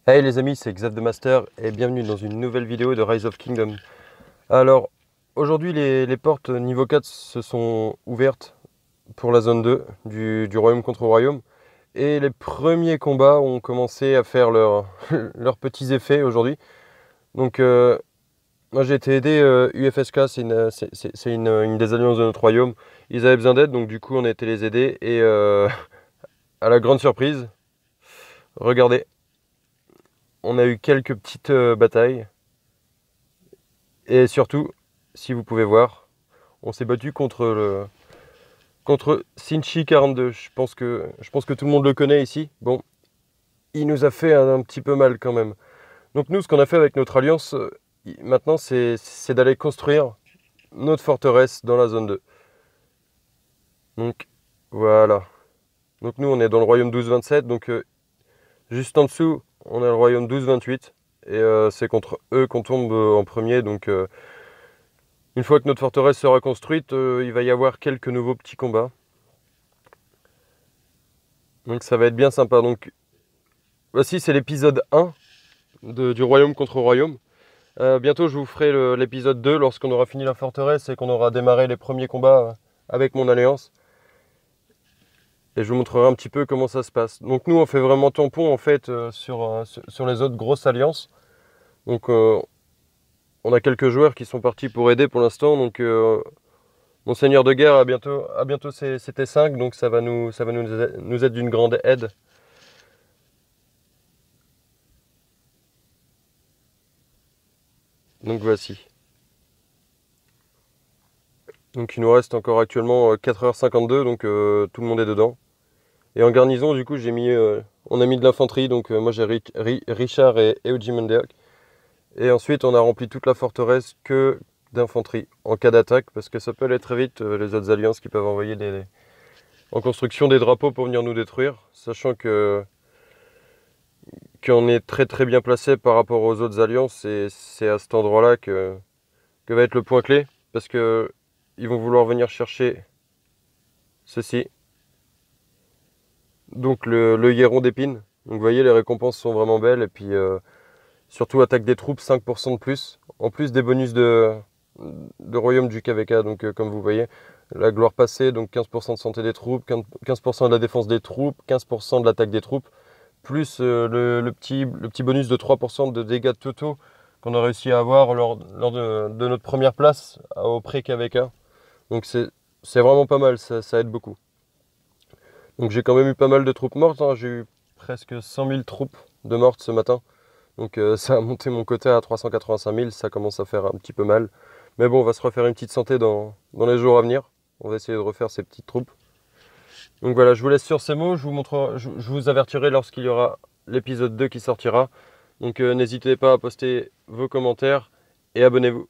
Hey les amis, c'est Xav de Master et bienvenue dans une nouvelle vidéo de Rise of Kingdom. Alors, aujourd'hui les portes niveau 4 se sont ouvertes pour la zone 2 du royaume contre royaume. Et les premiers combats ont commencé à faire leurs petits effets aujourd'hui. Donc moi j'ai été aidé UFSK, c'est une des alliances de notre royaume. Ils avaient besoin d'aide, donc du coup on a été les aider. Et à la grande surprise, regardez, on a eu quelques petites batailles. Et surtout, si vous pouvez voir, on s'est battu contre Sinchi 42. Je pense que tout le monde le connaît ici. Bon, il nous a fait un petit peu mal quand même. Donc nous, ce qu'on a fait avec notre alliance, maintenant, c'est d'aller construire notre forteresse dans la zone 2. Donc, voilà. Donc nous, on est dans le royaume 12-27. Donc, juste en dessous, on a le royaume 12-28. Et c'est contre eux qu'on tombe en premier. Donc, une fois que notre forteresse sera construite, il va y avoir quelques nouveaux petits combats. Donc ça va être bien sympa. Donc voici, c'est l'épisode 1 du royaume contre royaume. Bientôt je vous ferai l'épisode 2 lorsqu'on aura fini la forteresse et qu'on aura démarré les premiers combats avec mon alliance. Et je vous montrerai un petit peu comment ça se passe. Donc nous on fait vraiment tampon en fait sur les autres grosses alliances. Donc on a quelques joueurs qui sont partis pour aider pour l'instant. Donc mon seigneur de guerre a bientôt ses T5, donc ça va nous être d'une grande aide. Donc voici. Donc il nous reste encore actuellement 4h52, donc tout le monde est dedans. Et en garnison, du coup, on a mis de l'infanterie, donc moi j'ai Richard et Eoji Mondeok. Et ensuite, on a rempli toute la forteresse que d'infanterie en cas d'attaque, parce que ça peut aller très vite, les autres alliances qui peuvent envoyer en construction des drapeaux pour venir nous détruire, sachant qu'on est très très bien placé par rapport aux autres alliances, et c'est à cet endroit-là que va être le point clé, parce que ils vont vouloir venir chercher ceci. Donc le Héron d'épine. Donc vous voyez, les récompenses sont vraiment belles. Et puis surtout attaque des troupes, 5% de plus. En plus des bonus de royaume du KVK. Donc comme vous voyez, la gloire passée, donc 15% de santé des troupes, 15% de la défense des troupes, 15% de l'attaque des troupes. Plus le petit bonus de 3% de dégâts totaux qu'on a réussi à avoir lors de notre première place au pré-KVK. Donc c'est vraiment pas mal, ça aide beaucoup. Donc j'ai quand même eu pas mal de troupes mortes, hein. J'ai eu presque 100 000 troupes de mortes ce matin. Donc ça a monté mon quota à 385 000, ça commence à faire un petit peu mal. Mais bon, on va se refaire une petite santé dans les jours à venir. On va essayer de refaire ces petites troupes. Donc voilà, je vous laisse sur ces mots, je vous avertirai lorsqu'il y aura l'épisode 2 qui sortira. Donc n'hésitez pas à poster vos commentaires et abonnez-vous.